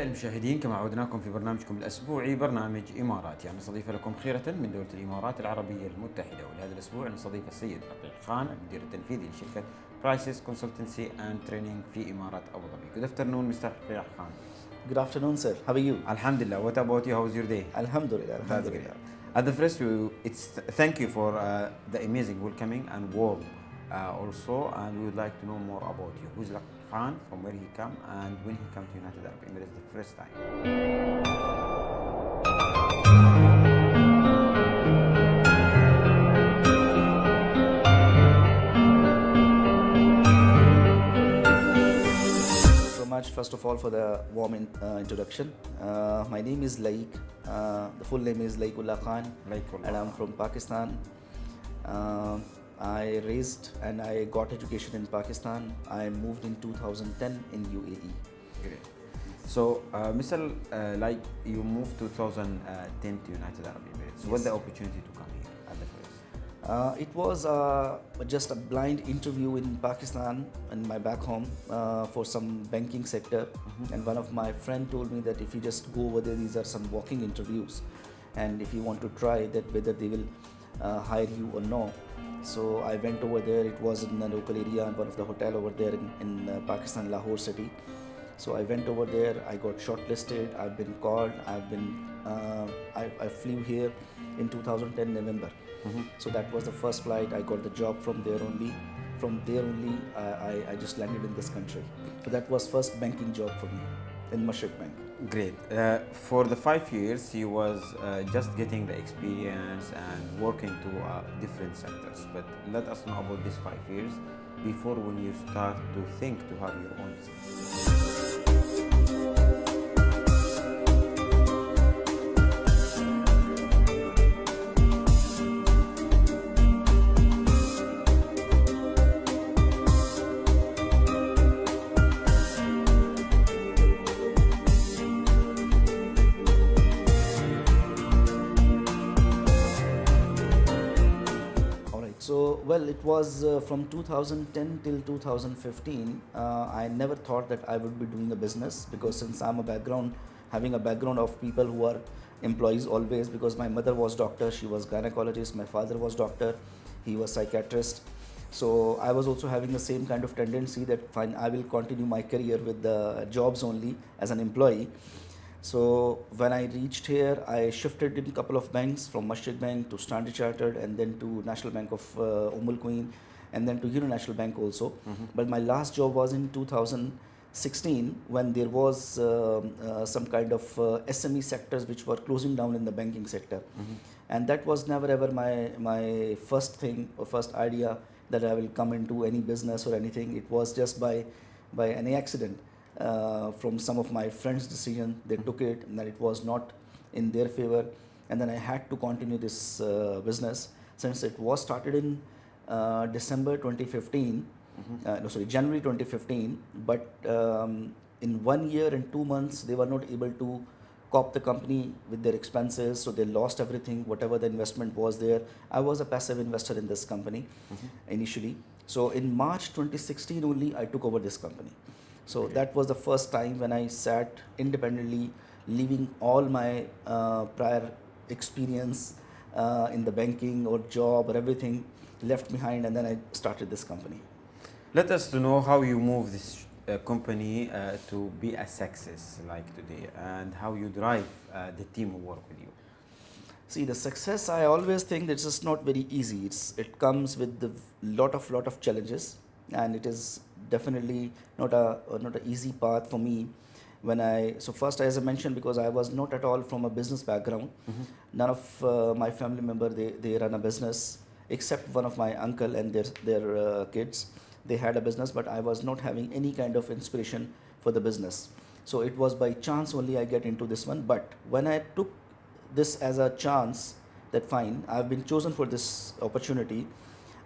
أعزائي المشاهدين، كما عودناكم في برنامجكم الأسبوعي برنامج إماراتي، يعني نستضيف لكم خيرة من دولة الإمارات العربية المتحدة. ولهذا الأسبوع نستضيف السيد رجال خان، المدير التنفيذي لشركة برايسز كونسلتنسي أند ترينينج في إمارات أبو ظبي. Good afternoon, Mr. رجال خان. Good afternoon, sir. How are you? Alhamdulillah. What about you? How was your day? Alhamdulillah. Alhamdulillah. At the first, thank you for the amazing welcoming and warm also, and we would like to know more about you. Who's Laeeq Khan, from where he come, and when he come to United Arab Emirates the first time? So much, first of all, for the warm introduction. My name is Laeeq. The full name is Laeequllah Khan, and I'm from Pakistan. I raised and I got education in Pakistan. I moved in 2010 in UAE. Great. So, Mr. Laeeq, you moved 2010 to United Arab Emirates. Yes. What's the opportunity to come here at the first? It was just a blind interview in Pakistan, in my back home, for some banking sector. And one of my friend told me that if you just go over there, these are some walking interviews, and if you want to try that, whether they will hire you or no. So I went over there. It was in a local area, in one of the hotel over there in Pakistan, Lahore city. So I went over there. I got shortlisted. I've been called. I flew here in 2010 November. So that was the first flight. I got the job from there only. From there only, I just landed in this country. So that was first banking job for me in Mashriq Bank. Great. For the 5 years, he was just getting the experience and working to different sectors. But let us know about these 5 years before when you start to think to have your own business. So, well, it was from 2010 till 2015. I never thought that I would be doing a business, because since I'm having a background of people who are employees always, because my mother was doctor, she was gynecologist, my father was doctor, he was psychiatrist. So I was also having the same kind of tendency that fine, I will continue my career with the jobs only as an employee. So when I reached here, I shifted in a couple of banks, from Mashriq Bank to Standard Chartered, and then to National Bank of Al Queen, and then to National Bank also. But my last job was in 2016, when there was some kind of SME sectors which were closing down in the banking sector. And that was never ever my first thing or first idea that I will come into any business or anything. It was just by any accident. From some of my friends' decision, they took it, and that it was not in their favor, and then I had to continue this business, since it was started in December 2015, January 2015, but in 1 year and 2 months they were not able to cop the company with their expenses, so they lost everything, whatever the investment was there. I was a passive investor in this company initially. So in March 2016 only I took over this company. So that was the first time when I sat independently, leaving all my prior experience in the banking or job or everything left behind, and then I started this company. Let us to know how you move this company to be a success like today, and how you drive the team who work with you. See, the success, I always think that it's just not very easy. It comes with a lot of challenges, and it is definitely not a easy path for me. So first, as I mentioned, because I was not at all from a business background, none of my family member, they run a business, except one of my uncle and their kids. They had a business, but I was not having any kind of inspiration for the business. So it was by chance only I get into this one. But when I took this as a chance, that fine, I've been chosen for this opportunity,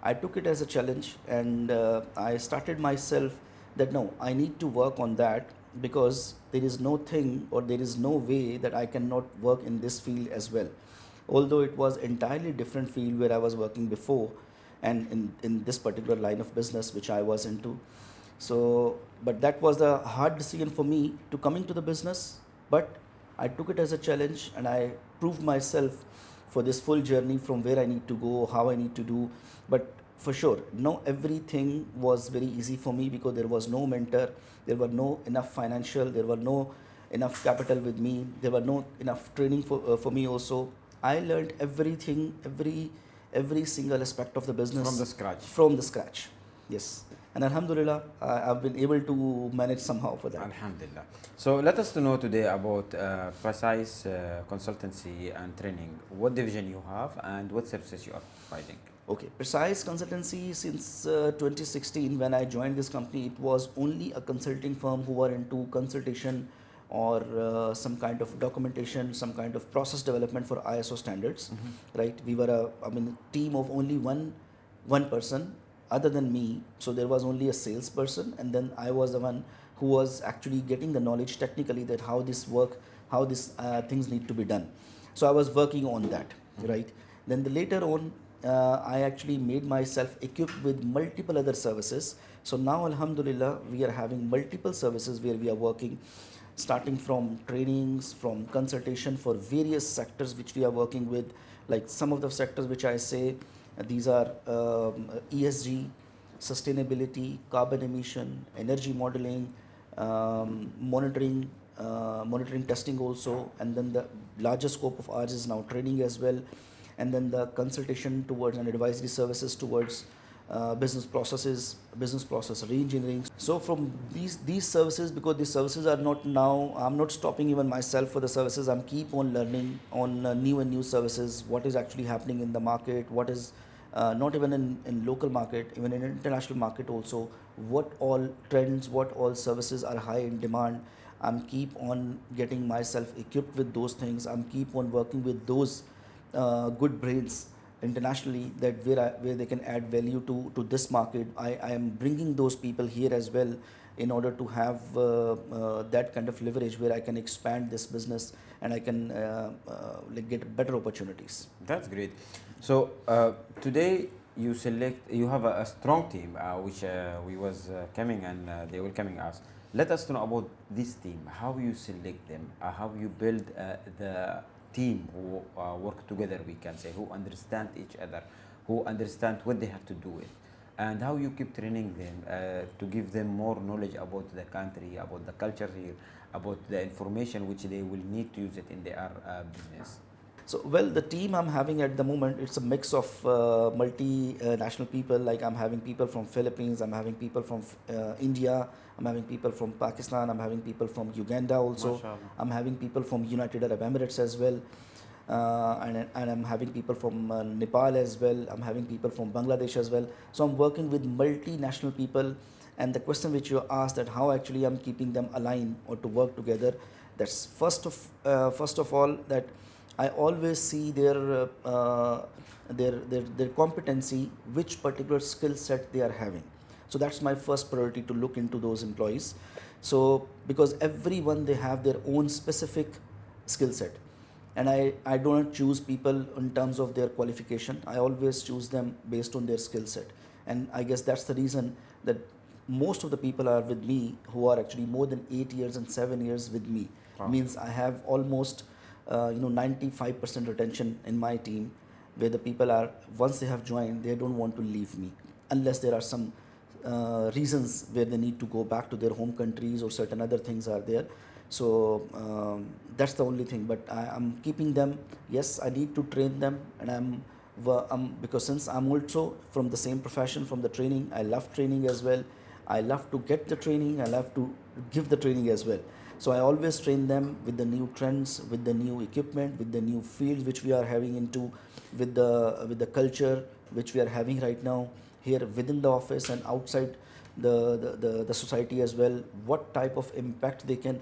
I took it as a challenge, and I started myself that no, I need to work on that, because there is no thing or there is no way that I cannot work in this field as well. Although it was entirely different field where I was working before, and in this particular line of business which I was into. So, but that was the hard decision for me to come into the business But I took it as a challenge, and I proved myself for this full journey from where I need to go, how I need to do. But for sure, no, everything was very easy for me because there was no mentor, there were no enough financial, there were no enough capital with me, there were no enough training for me also. I learned everything, every single aspect of the business From the scratch. From the scratch, yes. And Alhamdulillah, I've been able to manage somehow for that. Alhamdulillah. So let us to know today about Precise Consultancy and Training. What division you have and what services you are providing? Okay, Precise Consultancy, since 2016 when I joined this company, it was only a consulting firm who were into consultation or some kind of documentation, some kind of process development for ISO standards, right? We were a team of only one person other than me. So there was only a salesperson, and then I was the one who was actually getting the knowledge technically that how this work, how this things need to be done. So I was working on that, right? Then later on, I actually made myself equipped with multiple other services. So now, Alhamdulillah, we are having multiple services where we are working, starting from trainings, from consultation for various sectors which we are working with. Like some of the sectors which I say, these are ESG, sustainability, carbon emission, energy modeling, monitoring testing also, and then the larger scope of ours is now training as well, and then the consultation towards and advisory services towards business processes, business process re-engineering. So from these services, because these services are not now, I'm not stopping even myself for the services. I'm keep on learning on new and new services, what is actually happening in the market, what is not even in local market, even in international market also, what all trends, what all services are high in demand. I'm keep on getting myself equipped with those things. I'm keep on working with those good brains internationally, that where they can add value to this market. I am bringing those people here as well in order to have that kind of leverage where I can expand this business and I can get better opportunities. That's great. So today you have a strong team which we was coming and they will coming us. Let us know about this team, how you select them, how you build the team who work together, we can say, who understand each other, who understand what they have to do with, and how you keep training them to give them more knowledge about the country, about the culture here, about the information which they will need to use it in their business. So, well, the team I'm having at the moment, it's a mix of multinational people. Like I'm having people from Philippines, I'm having people from India, I'm having people from Pakistan, I'm having people from Uganda also. Mashallah. I'm having people from United Arab Emirates as well. And I'm having people from Nepal as well. I'm having people from Bangladesh as well. So I'm working with multinational people. And the question which you asked, that how actually I'm keeping them aligned or to work together, that's first of all that I always see their competency, which particular skill set they are having. So that's my first priority, to look into those employees. So because everyone, they have their own specific skill set. And I don't choose people in terms of their qualification. I always choose them based on their skill set. And I guess that's the reason that most of the people are with me who are actually more than 8 years and 7 years with me. Wow. Means I have almost 95% retention in my team, where the people are, once they have joined, they don't want to leave me unless there are some reasons where they need to go back to their home countries or certain other things are there. So that's the only thing. But I'm keeping them. Yes, I need to train them, and because since I'm also from the same profession, from the training, I love training as well. I love to get the training. I love to give the training as well. So I always train them with the new trends, with the new equipment, with the new fields which we are having into, with the culture which we are having right now here within the office and outside the society as well. What type of impact they can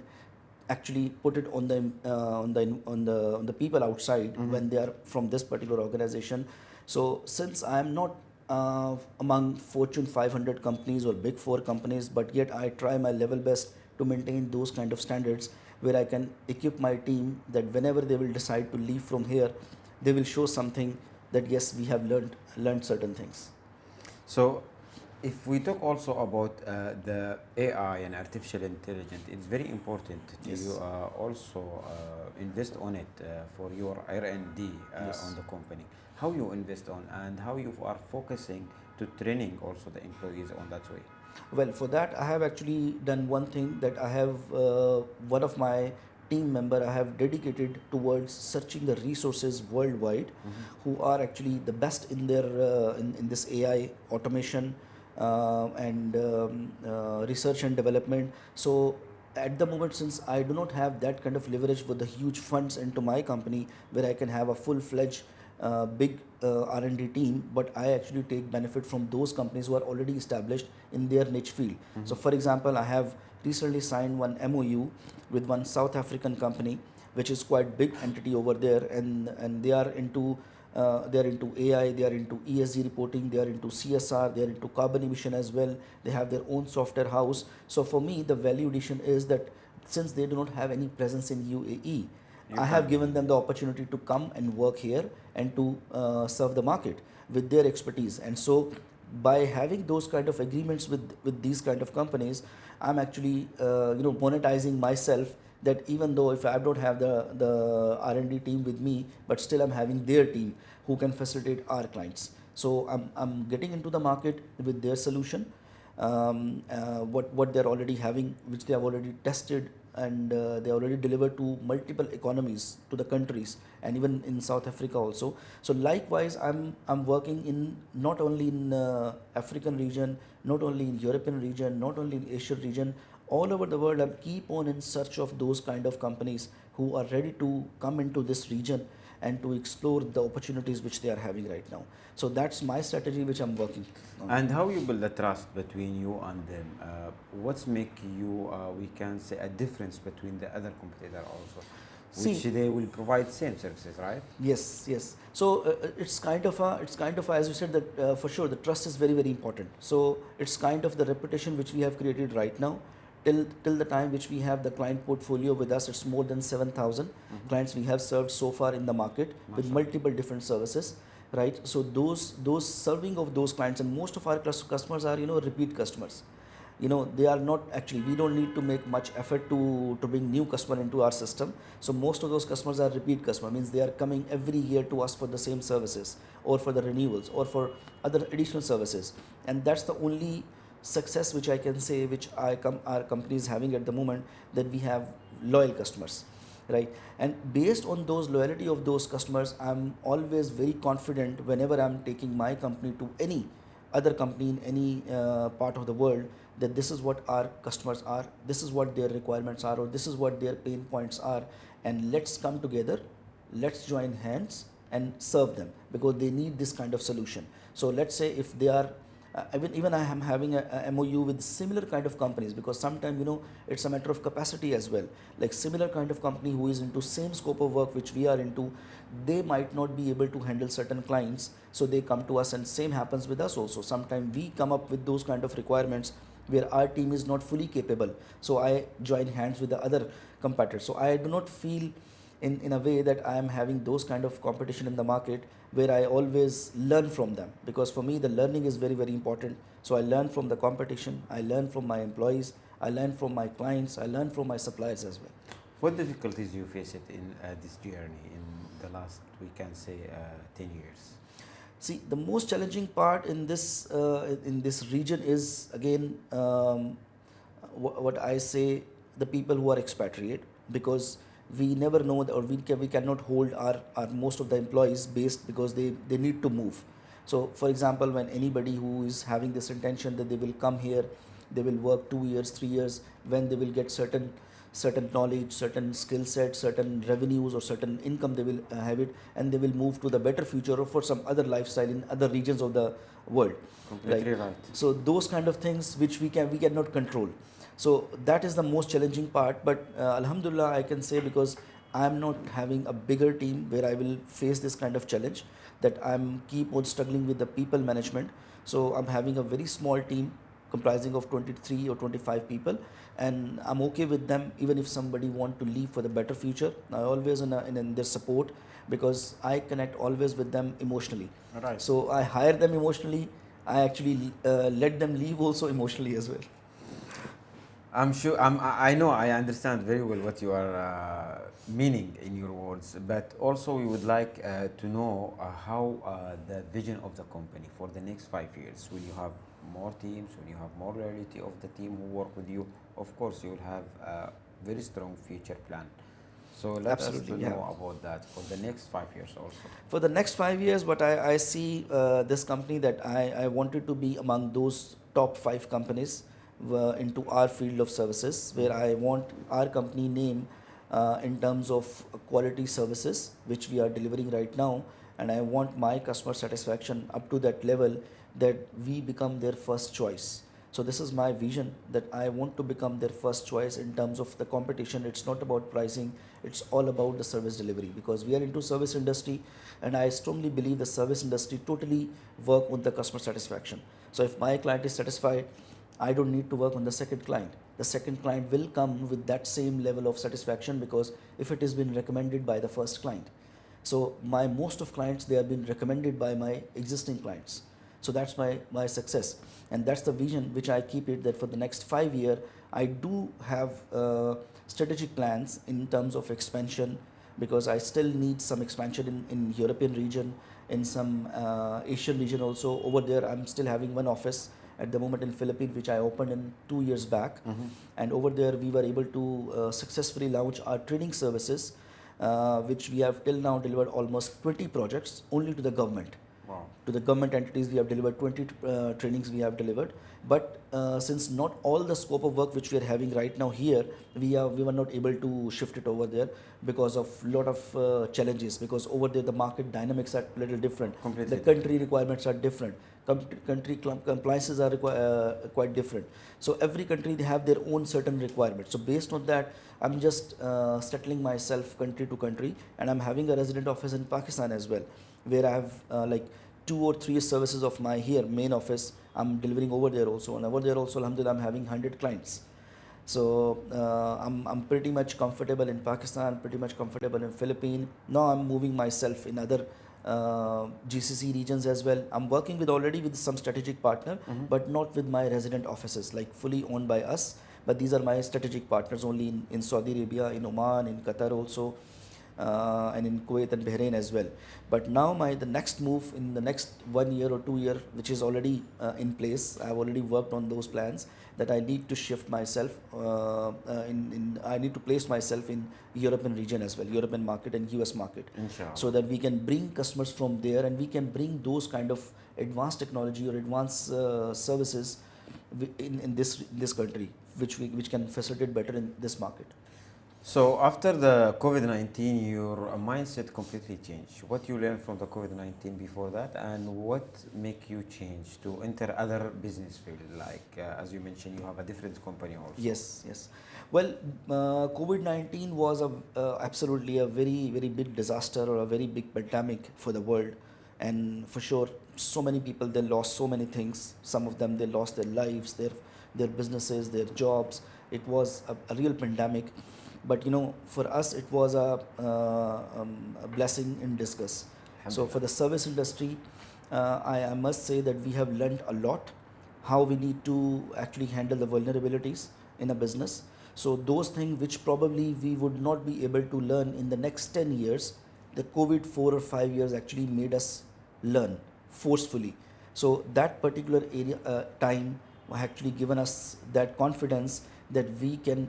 actually put it on the people outside when they are from this particular organization. So since I am not among Fortune 500 companies or Big Four companies, but yet I try my level best to maintain those kind of standards where I can equip my team that whenever they will decide to leave from here, they will show something that yes, we have learned certain things. So If we talk also about the AI and artificial intelligence, it's very important to Yes. you also invest on it for your R&D Yes. on the company. How you invest on and how you are focusing to training also the employees on that way. Well, for that, I have actually done one thing that I have one of my team member I have dedicated towards searching the resources worldwide who are actually the best in their in this AI automation and research and development. So at the moment, since I do not have that kind of leverage with the huge funds into my company where I can have a full-fledged big R&D team, but I actually take benefit from those companies who are already established in their niche field. So for example, I have recently signed one MOU with one South African company, which is quite big entity over there, and they are into AI, they are into ESG reporting, they are into CSR, they are into carbon emission as well. They have their own software house. So for me, the value addition is that since they do not have any presence in UAE, I have given them the opportunity to come and work here and to serve the market with their expertise. And so by having those kind of agreements with these kind of companies, I'm actually monetizing myself, that even though if I don't have the R&D team with me, but still I'm having their team who can facilitate our clients. So I'm getting into the market with their solution, what they're already having, which they have already tested, and they already delivered to multiple economies, to the countries, and even in South Africa also. So likewise, I'm working in not only in African region, not only in European region, not only in Asian region, all over the world. I keep on in search of those kind of companies who are ready to come into this region and to explore the opportunities which they are having right now. So that's my strategy which I'm working on. And how you build the trust between you and them? What's make you, we can say, a difference between the other competitor also? Which they will provide same services, right? Yes, yes. So it's kind of as you said that for sure the trust is very, very important. So it's kind of the reputation which we have created right now. Till the time which we have the client portfolio with us, it's more than 7,000 clients we have served so far in the market with multiple different services, right? So those serving of those clients, and most of our customers are repeat customers. They are not actually, we don't need to make much effort to bring new customer into our system. So most of those customers are repeat customer, means they are coming every year to us for the same services or for the renewals or for other additional services. And that's the only success which I can say, which our company is having at the moment, that we have loyal customers, right? And based on those loyalty of those customers, I'm always very confident whenever I'm taking my company to any other company in any part of the world, that this is what our customers are, this is what their requirements are, or this is what their pain points are, and let's come together, let's join hands and serve them, because they need this kind of solution. So let's say if they are even I am having a MOU with similar kind of companies, because sometimes it's a matter of capacity as well. Like similar kind of company who is into same scope of work which we are into, they might not be able to handle certain clients, so they come to us, and same happens with us also. Sometimes we come up with those kind of requirements where our team is not fully capable, so I join hands with the other competitors. So I do not feel in a way that I am having those kind of competition in the market, where I always learn from them, because for me the learning is very, very important. So I learn from the competition, I learn from my employees, I learn from my clients, I learn from my suppliers as well. What difficulties you face it in this journey in the last, we can say, 10 years? See, the most challenging part in this region is again what I say, the people who are expatriate, because we never know or we cannot hold our most of the employees based, because they need to move. So for example, when anybody who is having this intention that they will come here, they will work 2 years, 3 years, when they will get certain knowledge, certain skill set, certain revenues or certain income, they will have it, and they will move to the better future or for some other lifestyle in other regions of the world. Completely right. So those kind of things which we cannot control. So that is the most challenging part, but Alhamdulillah, I can say, because I'm not having a bigger team where I will face this kind of challenge, that I'm keep on struggling with the people management. So I'm having a very small team comprising of 23 or 25 people, and I'm okay with them. Even if somebody want to leave for the better future, I always in their support, because I connect always with them emotionally. Right. So I hire them emotionally, I actually let them leave also emotionally as well. I'm sure, I know, I understand very well what you are meaning in your words, but also we would like to know how the vision of the company for the next 5 years. Will you have more teams? Will you have more loyalty of the team who work with you? Of course, you will have a very strong future plan. So let us know about that for the next 5 years also. For the next 5 years, what I see this company that I wanted to be among those top 5 companies into our field of services, where I want our company name in terms of quality services which we are delivering right now, and I want my customer satisfaction up to that level that we become their first choice. So this is my vision, that I want to become their first choice in terms of the competition. It's not about pricing, it's all about the service delivery, because we are into service industry, and I strongly believe the service industry totally work on the customer satisfaction. So if my client is satisfied, I don't need to work on the second client. The second client will come with that same level of satisfaction, because if it has been recommended by the first client. So my most of clients, they have been recommended by my existing clients. So that's my success, and that's the vision which I keep it, that for the next 5 years I do have strategic plans in terms of expansion, because I still need some expansion in European region, in some Asian region also. Over there I'm still having one office at the moment in Philippines, which I opened in 2 years back. And over there we were able to successfully launch our training services, which we have till now delivered almost 20 projects only to the government. Wow. To the government entities we have delivered 20 trainings we have delivered. But since not all the scope of work which we are having right now here, we were not able to shift it over there because of lot of challenges, because over there the market dynamics are a little different. Completely. The country requirements are different. Country compliances are quite different. So every country, they have their own certain requirements. So based on that, I'm just settling myself country to country, and I'm having a resident office in Pakistan as well, where I have like 2 or 3 services of my here main office I'm delivering over there also, and over there also, alhamdulillah, I'm having 100 clients. So I'm pretty much comfortable in Pakistan, pretty much comfortable in Philippines. Now I'm moving myself in other GCC regions as well. I'm working already with some strategic partner, but not with my resident offices, like fully owned by us. But these are my strategic partners only in Saudi Arabia, in Oman, in Qatar also, and in Kuwait and Bahrain as well. But now the next move in the next 1 year or 2 year, which is already in place, I've already worked on those plans, that I need to shift myself, I need to place myself in European region as well, European market and US market. Inshallah. So that we can bring customers from there, and we can bring those kind of advanced technology or advanced services in this country, which can facilitate better in this market. So after the COVID-19, your mindset completely changed. What you learned from the COVID-19 before that, and what make you change to enter other business field? Like as you mentioned, you have a different company also. Yes. Well, COVID-19 was absolutely a very, very big disaster, or a very big pandemic for the world. And for sure, so many people, they lost so many things. Some of them, they lost their lives, their businesses, their jobs. It was a real pandemic. But for us, it was a blessing in disguise. So for the service industry, I must say that we have learned a lot, how we need to actually handle the vulnerabilities in a business. So those things which probably we would not be able to learn in the next 10 years, the COVID 4 or 5 years actually made us learn forcefully. So that particular time actually given us that confidence that we can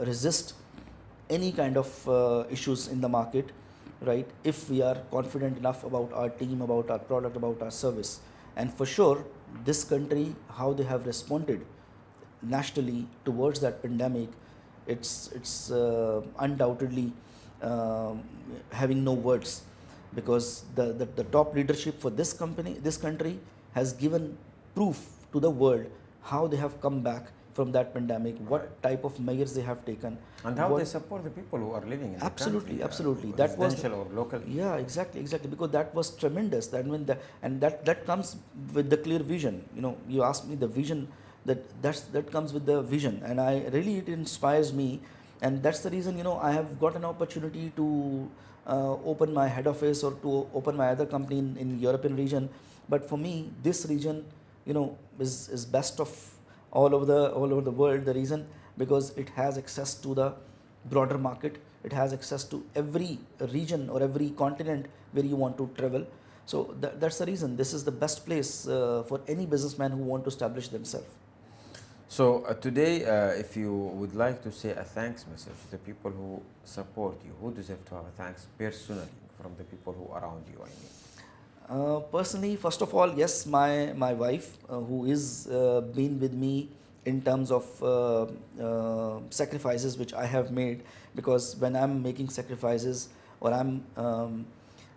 resist any kind of issues in the market, right? If we are confident enough about our team, about our product, about our service. And for sure, this country, how they have responded nationally towards that pandemic, it's undoubtedly having no words, because the top leadership for this country has given proof to the world how they have come back from that pandemic, what type of measures they have taken, and how they support the people who are living in the country. Absolutely. That was or local. Yeah, exactly. Because that was tremendous. That comes with the clear vision. You asked me the vision. That comes with the vision, and it inspires me, and that's the reason I have got an opportunity to open my head office or to open my other company in European region, But for me, this region, is best of all over the world. The reason, because it has access to the broader market, it has access to every region or every continent where you want to travel. So that's the reason this is the best place for any businessman who want to establish themselves. So today, if you would like to say a thanks message to the people who support you, who deserve to have a thanks personally from the people who are around you, I mean? Personally, first of all, yes, my wife, who is been with me in terms of sacrifices which I have made, because when I'm making sacrifices or I'm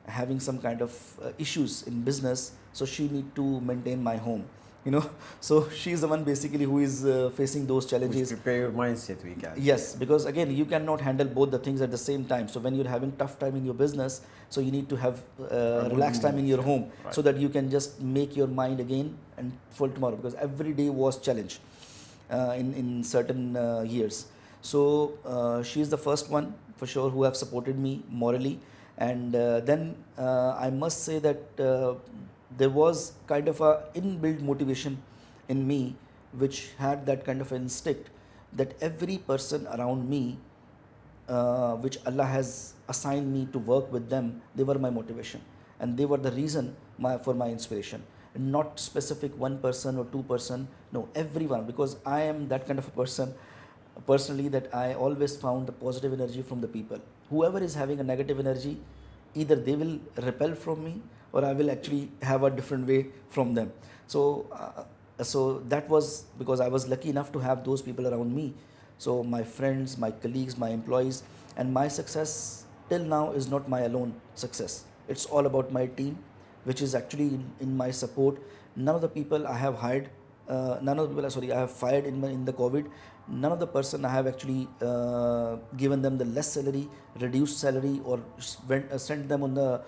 having some kind of issues in business, so she need to maintain my home. So she's the one basically who is facing those challenges. Which prepare your mindset, we can. Yes, because again, you cannot handle both the things at the same time. So when you're having tough time in your business, so you need to have relaxed time in your home, right, so that you can just make your mind again and for tomorrow, because every day was challenge in certain years. So she is the first one for sure who have supported me morally. And then I must say that there was kind of a inbuilt motivation in me, which had that kind of instinct that every person around me, which Allah has assigned me to work with them, they were my motivation and they were the reason for my inspiration. Not specific one person or two person, no, everyone, because I am that kind of a person personally, that I always found the positive energy from the people. Whoever is having a negative energy, either they will repel from me or I will actually have a different way from them. So that was because I was lucky enough to have those people around me. So my friends, my colleagues, my employees, and my success till now is not my alone success. It's all about my team, which is actually in my support. None of the people I have hired, none of the people I have fired in the COVID. None of the person I have actually given them the less salary, reduced salary, or sent them on the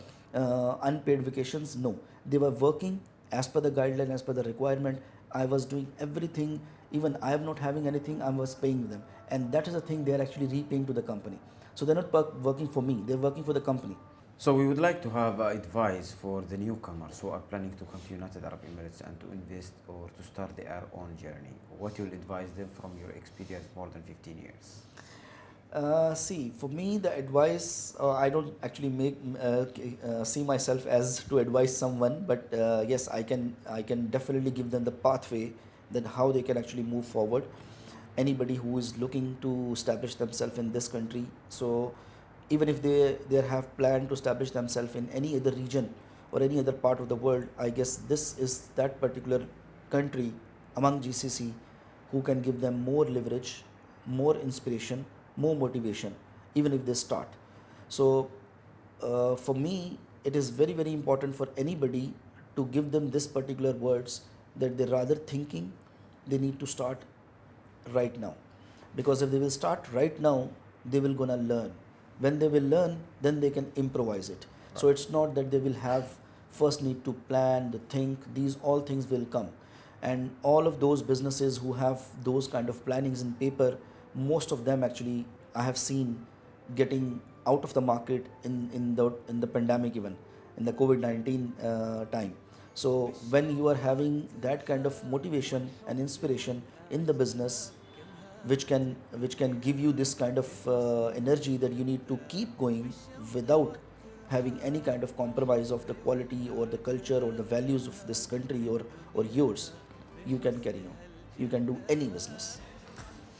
unpaid vacations. No, they were working as per the guideline, as per the requirement. I was doing everything. Even I am not having anything, I was paying them, and that is the thing they are actually repaying to the company. So they're not working for me; they're working for the company. So we would like to have advice for the newcomers who are planning to come to United Arab Emirates and to invest or to start their own journey. What you'll advise them from your experience more than 15 years? See, for me, the advice, I don't actually see myself as to advise someone, but yes, I can definitely give them the pathway that how they can actually move forward. Anybody who is looking to establish themselves in this country, so even if they have planned to establish themselves in any other region or any other part of the world, I guess this is that particular country among GCC who can give them more leverage, more inspiration, more motivation, even if they start. So for me, it is very, very important for anybody to give them this particular words, that they rather thinking, they need to start right now. Because if they will start right now, they will gonna learn. When they will learn, then they can improvise it. Right. So it's not that they will have first need to plan, to think, these all things will come. And all of those businesses who have those kind of plannings in paper, most of them actually I have seen getting out of the market in the pandemic, even in the COVID-19 time. So when you are having that kind of motivation and inspiration in the business, which can give you this kind of energy that you need to keep going without having any kind of compromise of the quality or the culture or the values of this country or yours, you can carry on. You can do any business.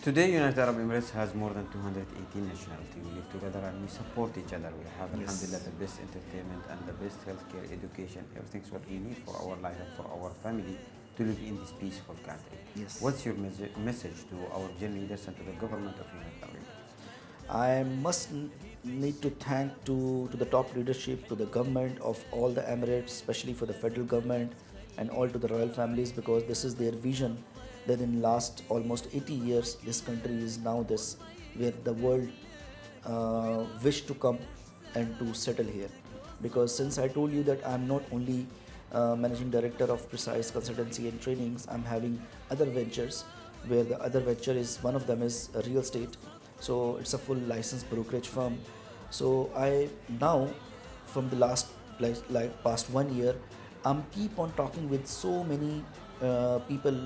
Today, United Arab Emirates has more than 218 nationalities. We live together and we support each other. We have, alhamdulillah, the best entertainment and the best healthcare, education, everything's what we need for our life and for our family to live in this peaceful country. Yes. What's your message to our gen leaders and to the government of United Arab Emirates? I must need to thank to the top leadership, to the government of all the Emirates, especially for the federal government and all to the royal families, because this is their vision that in last almost 80 years, this country is now this, where the world wish to come and to settle here. Because since I told you that I'm not only managing director of Precise Consultancy and Trainings, I'm having other ventures, where the other venture is, one of them is real estate. So it's a full licensed brokerage firm. So I now, from the last past 1 year, I'm keep on talking with so many people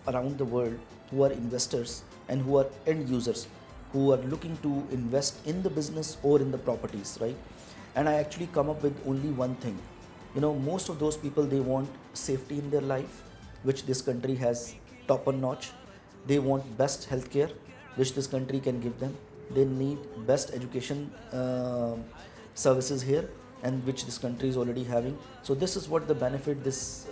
around the world who are investors and who are end users, who are looking to invest in the business or in the properties, right? And I actually come up with only one thing. You know, most of those people, they want safety in their life, which this country has top notch. They want best healthcare, which this country can give them. They need best education services here, and which this country is already having. So this is what the benefit this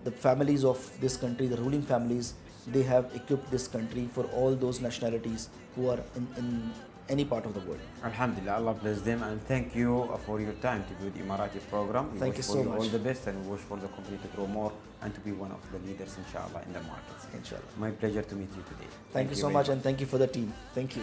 the families of this country, the ruling families, they have equipped this country for all those nationalities who are in any part of the world. Alhamdulillah, Allah bless them, and thank you for your time to do the Emarati program. We Thank wish you for so much. all the best, and we wish for the company to grow more and to be one of the leaders, inshallah, in the markets. Inshallah. My pleasure to meet you today. Thank you so very much, and thank you for the team. Thank you.